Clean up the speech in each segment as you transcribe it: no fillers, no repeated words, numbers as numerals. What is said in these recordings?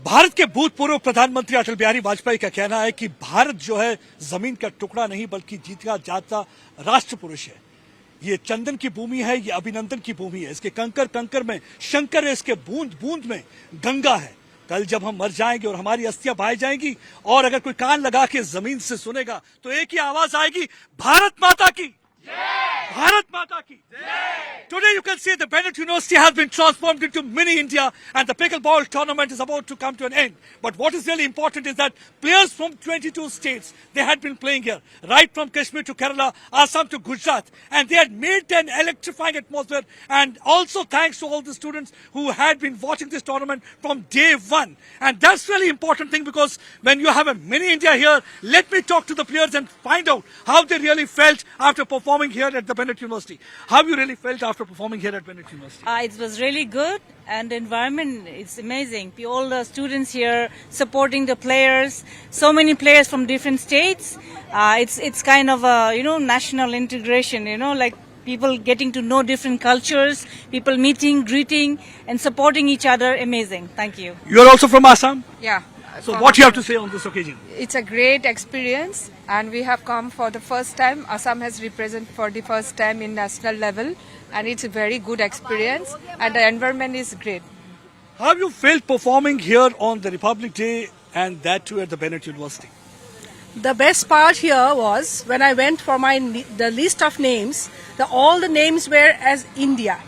भारत के भूतपूर्व प्रधानमंत्री अटल बिहारी वाजपेयी का कहना है कि भारत जो है जमीन का टुकड़ा नहीं बल्कि जीता जाता राष्ट्र पुरुष है। ये चंदन की भूमि है, ये अभिनंदन की भूमि है। इसके कंकर कंकर में शंकर है, इसके बूंद बूंद में गंगा है। कल जब हम मर जाएंगे और हमारी अस्थियां बहाई जाएंगी और अगर कोई कान लगा के जमीन से सुनेगा तो एक ही आवाज आएगी, भारत माता की, भारत माता की। Today you can see the Bennett University has been transformed into mini India and the pickleball tournament is about to come to an end. But what is really important is that players from 22 states, they had been playing here, right from Kashmir to Kerala, Assam to Gujarat, and they had made an electrifying atmosphere, and also thanks to all the students who had been watching this tournament from day one. And that's really important thing, because when you have a mini India here, let me talk to the players and find out how they really felt after performing here at the Bennett University. How you really felt after performing here at Bennett University? It was really good, and the environment is amazing. All the students here supporting the players, so many players from different states. It's kind of a national integration. Like people getting to know different cultures, people meeting, greeting, and supporting each other. Amazing. Thank you. You are also from Assam? Yeah. So what you have to say on this occasion? It's a great experience, and we have come for the first time. Assam has represented for the first time in national level, and it's a very good experience, and the environment is great. How you felt performing here on the Republic Day, and that too at the Bennett University? The best part here was when I went for the list of names, all the names were as India.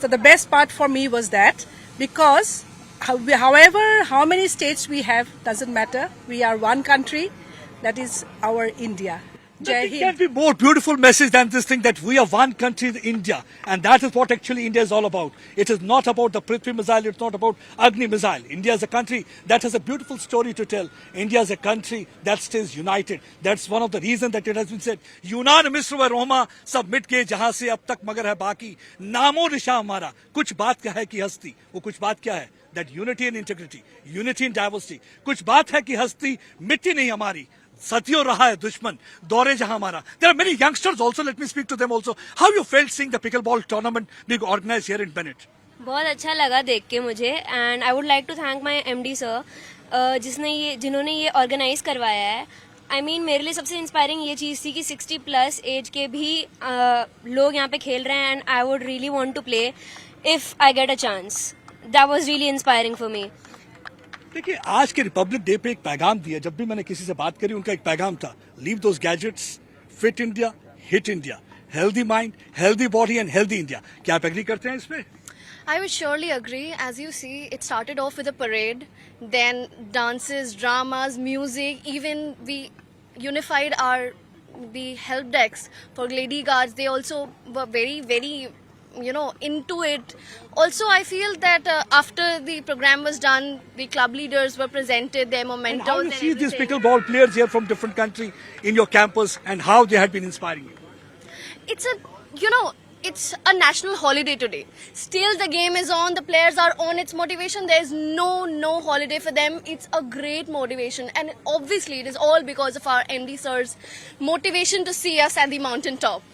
So the best part for me was that, because however how many states we have doesn't matter, we are one country, that is our India. There can be more beautiful message than this thing, that we are one country, India, and that is what actually India is all about. It is not about the Prithvi missile, it's not about Agni missile. India is a country that has a beautiful story to tell. India is a country that stays united. That's one of the reasons that it has been said, यूनान मिस्र व रोमा सब मिट गए जहां से अब तक मगर है बाकी नामो निशा हमारा। कुछ बात क्या है कि हस्ती, वो कुछ बात क्या है, that unity and integrity, unity and diversity. कुछ बात है कि हस्ती मिट्टी नहीं हमारी, सदियों रहा है दुश्मन दौरे जहां हमारा. There are many youngsters also. Let me speak to them also. How you felt seeing the pickleball tournament being organized here in Bennett? बहुत अच्छा लगा देख के मुझे, and I would like to thank my MD sir जिन्होंने ये organise करवाया है. आई मीन मेरे लिए सबसे इंस्पायरिंग ये चीज़ थी कि 60 प्लस एज के भी लोग यहाँ पे खेल रहे हैं, and I would really want to play if I get a chance. That was really inspiring for me. देखिए, आज के रिपब्लिक डे पे एक पैगाम दिया. जब भी मैंने किसी से बात करी उनका एक पैगाम था, leave those gadgets, fit India, hit India, healthy mind, healthy body and healthy India. क्या आप एग्री करते हैं इसमें? I would surely agree. As you see, it started off with a parade, then dances, dramas, music, even we unified the help desks for lady guards. They also were very, very into it. Also, I feel that after the program was done, the club leaders were presented their mementos. And how you see these pickleball players here from different country in your campus and how they had been inspiring you? It's a national holiday today. Still the game is on, the players are on its motivation. There is no holiday for them. It's a great motivation, and obviously it is all because of our MD sir's motivation to see us at the mountain top.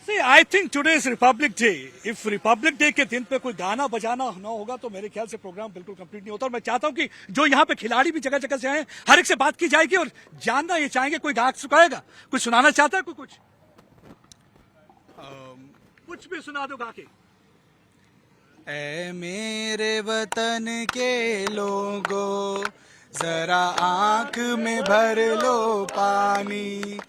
See, I think today is Republic Day. If Republic Day के दिन पे कोई गाना बजाना ना होगा तो मेरे ख्याल से प्रोग्राम बिल्कुल कंप्लीट नहीं होता. और मैं चाहता हूँ कि जो यहाँ पे खिलाड़ी भी जगह जगह से आए, हर एक से बात की जाएगी और जानना ये चाहेंगे, कोई गायक सुनाएगा, कुछ सुनाना चाहता है कोई कुछ? कुछ भी सुना दो गा के. ऐ मेरे वतन के लोगों, जरा आंख में भर लो पानी,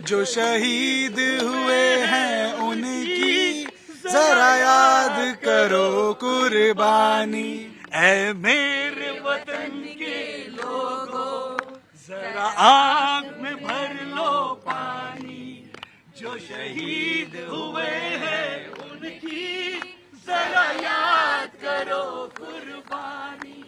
जो शहीद हुए हैं उनकी जरा याद करो कुर्बानी. ऐ मेरे वतन के लोगों, जरा आंख में भर लो पानी, जो शहीद हुए हैं उनकी जरा याद करो कुर्बानी.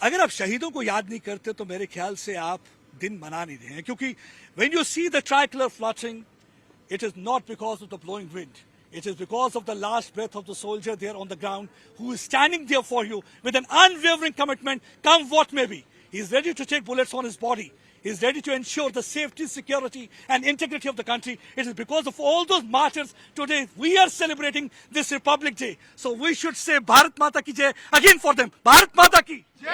अगर आप शहीदों को याद नहीं करते तो मेरे ख्याल से आप दिन मना नहीं रहे हैं, क्योंकि when you see the tricolor fluttering, it is not because of the blowing wind. It is because of the last breath of the soldier there on the ground, who is standing there for you with an unwavering commitment, come what may be. He is ready to take bullets on his body. He is ready to ensure the safety, security and integrity of the country. It is because of all those martyrs today we are celebrating this Republic Day. So we should say Bharat Mata ki Jai again for them. Bharat Mata ki Jai.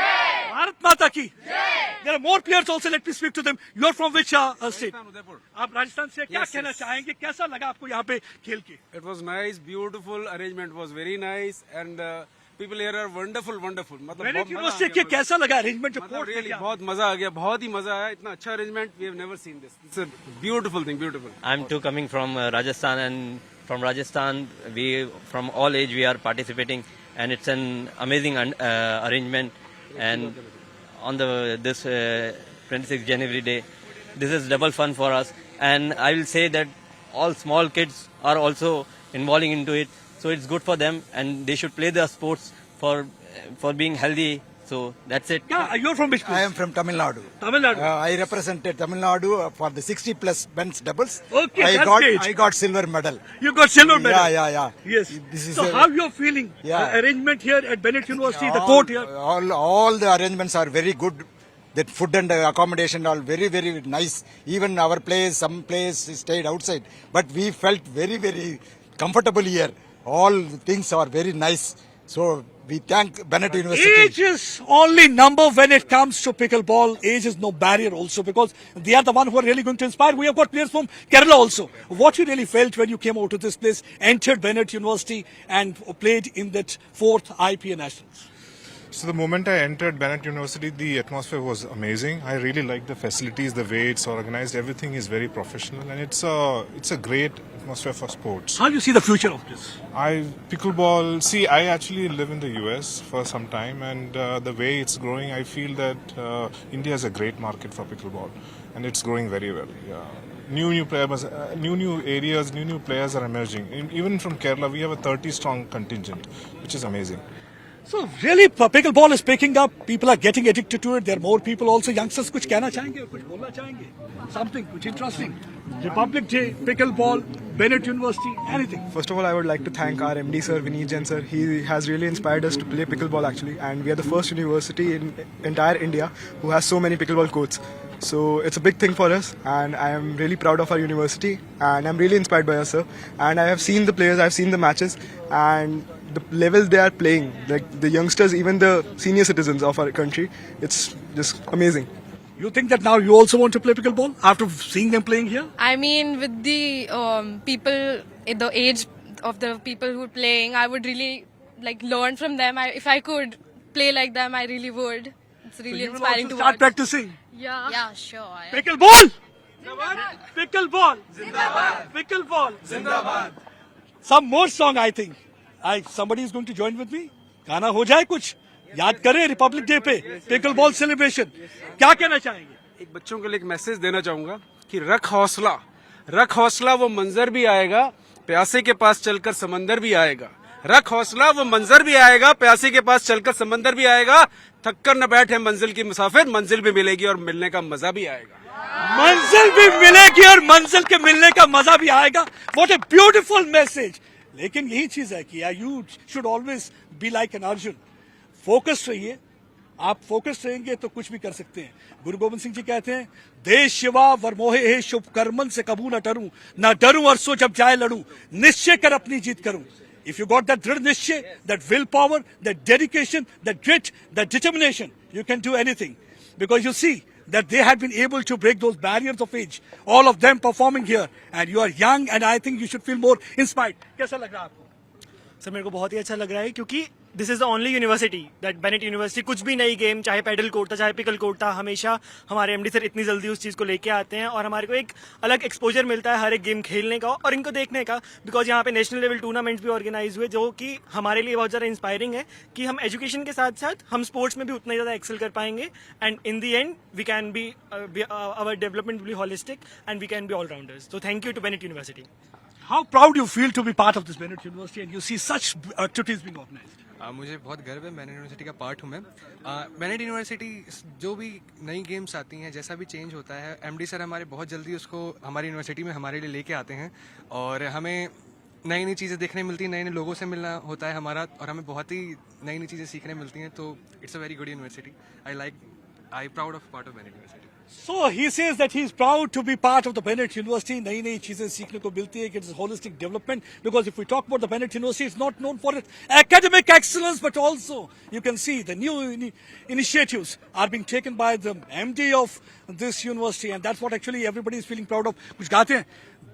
are more players also. Let me speak to them. You are from which state? आप राजस्थान से क्या कहना चाहेंगे? कैसा लगा आपको यहाँ पे खेल के? It was nice, beautiful. Arrangement was very nice, and people here are wonderful. मतलब मैंने बहुत यूनिवर्सिटी मजा के आ गया, कैसा लगा अरेंजमेंट जो मतलब कोर्ट really बहुत मजा आ गया, बहुत ही मजा आया. इतना अच्छा arrangement we have never seen this. It's a beautiful thing, beautiful. I'm too coming from Rajasthan, and from Rajasthan, we from all age we are participating, and it's an amazing arrangement. And on this 26th January day, this is double fun for us. And I will say that all small kids are also involving into it, so it's good for them, and they should play their sports for being healthy. So that's it. Yeah, you're from which place? I am from Tamil Nadu. Tamil Nadu. I represented Tamil Nadu for the 60 plus men's doubles. Okay, that's great. I got silver medal. You got silver medal. Yeah. Yes. This is So how you're feeling? Yeah. Arrangement here at Bennett University, the court here. All the arrangements are very good. The food and accommodation are very, very nice. Even our players, some players stayed outside. But we felt very, very comfortable here. All things are very nice. So we thank Bennett University. Age is only number when it comes to pickleball. Age is no barrier also, because they are the one who are really going to inspire. We have got players from Kerala also. What you really felt when you came out to this place, entered Bennett University and played in that 4th IPA Nationals? So the moment I entered Bennett University, the atmosphere was amazing. I really like the facilities, the way it's organized. Everything is very professional, and it's a great atmosphere for sports. How do you see the future of this? Pickleball. See, I actually live in the US for some time, and the way it's growing, I feel that India is a great market for pickleball, and it's growing very well. Yeah. New players, new areas, new players are emerging. Even from Kerala, we have a 30-strong contingent, which is amazing. So really, pickleball is picking up. People are getting addicted to it. There are more people also. Youngsters, कुछ कहना चाहेंगे, कुछ बोलना चाहेंगे? Something, कुछ interesting. Republic Day, pickleball, Bennett University, anything. First of all, I would like to thank our MD sir, Vineet Jain sir. He has really inspired us to play pickleball actually, and we are the first university in entire India who has so many pickleball courts. So it's a big thing for us, and I am really proud of our university, and I'm really inspired by us, sir. And I have seen the players, I've seen the matches, and the level they are playing, like the youngsters, even the senior citizens of our country, it's just amazing. You think that now you also want to play pickleball after seeing them playing here? I mean, with the people, the age of the people who are playing, I would really like learn from them. If I could play like them, I really would. It's really You will inspiring also to start watch. practicing. Yeah, sure. Pickleball! Pickleball! Zindabad! Pickleball! Zindabad! Some more song, I think. Somebody is going to join with me. गाना हो जाए कुछ याद करें Republic day पे pickleball celebration क्या कहना चाहेंगे? एक बच्चों के लिए एक मैसेज देना चाहूंगा कि रख हौसला वो मंजर भी आएगा, प्यासे के पास चलकर समंदर भी आएगा. रख हौसला वो मंजर भी आएगा, प्यासे के पास चलकर समंदर भी आएगा. थक कर न बैठे मंजिल की मुसाफिर, मंजिल भी मिलेगी और मिलने का मजा भी आएगा. मंजिल भी मिलेगी और मंजिल के मिलने का मजा भी आएगा. What a beautiful message. लेकिन यही चीज है कि you should always be like an Arjun. Focus रहिए. आप फोकस रहेंगे तो कुछ भी कर सकते हैं. गुरु गोविंद सिंह जी कहते हैं, देश शिवा वरमोहे हे शुभ कर्मन से कबू न डरूं, न डरूं अरसों जब जाए लड़ूं, निश्चय कर अपनी जीत करूं. If you got that dृढ़ निश्चय, that willpower, that dedication, that grit, that determination, you can do anything. Because you see that they have been able to break those barriers of age. All of them performing here, and you are young, and I think you should feel more inspired. कैसा लग रहा है आपको? Sir मेरे को बहुत ही अच्छा लग रहा है क्योंकि this is the only university that Bennett university कुछ भी नई गेम, चाहे पैडल कोर्ट था चाहे पिकल कोर्ट था, हमेशा हमारे एमडी सर इतनी जल्दी उस चीज़ को लेके आते हैं और हमारे को एक अलग एक्सपोजर मिलता है हर एक गेम खेलने का और इनको देखने का. बिकॉज यहाँ पे नेशनल लेवल टूर्नामेंट्स भी ऑर्गेनाइज हुए जो कि हमारे लिए बहुत ज़्यादा इंस्पायरिंग है कि हम एजुकेशन के साथ साथ हम स्पोर्ट्स में भी उतना ज़्यादा एक्सेल कर पाएंगे. And in the end we can be our development will be holistic and we can be allrounders. So thank you to Bennett university. How proud you feel to be part of this Bennett University and you see such activities being organized? मुझे बहुत गर्व है, Bennett university का part हूँ मैं. Bennett university जो भी नई गेम्स आती हैं, जैसा भी चेंज होता है, एमडी सर हमारे बहुत जल्दी उसको हमारी यूनिवर्सिटी में हमारे लिए लेके आते हैं और हमें नई नई चीज़ें देखने मिलती हैं, नए नए लोगों से मिलना होता है हमारा और हमें बहुत ही नई नई चीज़ें सीखने मिलती हैं. तो it's a very good university. I proud of part of Bennett university. So he says that he's proud to be part of the Bennett University. नई नई चीजें सीखने को मिलती है. It's holistic development, because if we talk about the Bennett University, it's not known for its academic excellence, but also you can see the new initiatives are being taken by the MD of this university, and that's what actually everybody is feeling proud of. कुछ गाते हैं.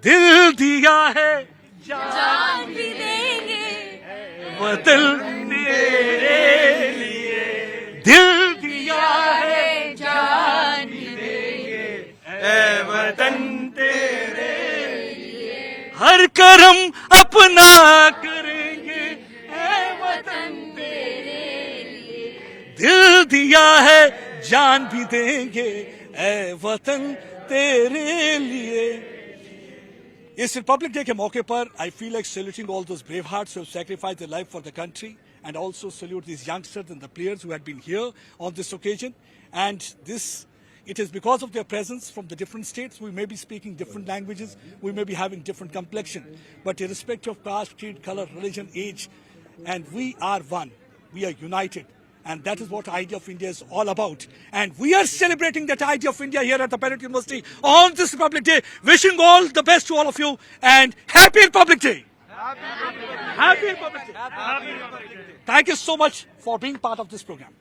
दिल दिया है जान भी देंगे वतन तेरे लिए. दिल दिया है जान भी ऐ वतन तेरे लिए. हर करम अपना करेंगे ऐ वतन तेरे लिए. दिल दिया है जान भी देंगे ऐ वतन तेरे लिए. इस रिपब्लिक डे के मौके पर I feel like saluting all those brave hearts who sacrificed their life for the country, and also salute these youngsters and the players who had been here on this occasion. And it is because of their presence from the different states. We may be speaking different languages, we may be having different complexion, but irrespective of caste, creed, color, religion, age, and we are one. We are united. And that is what Idea of India is all about. And we are celebrating that Idea of India here at the Bennett University on this Republic Day. Wishing all the best to all of you, and Happy Republic Day. Happy Republic Day. Thank you so much for being part of this program.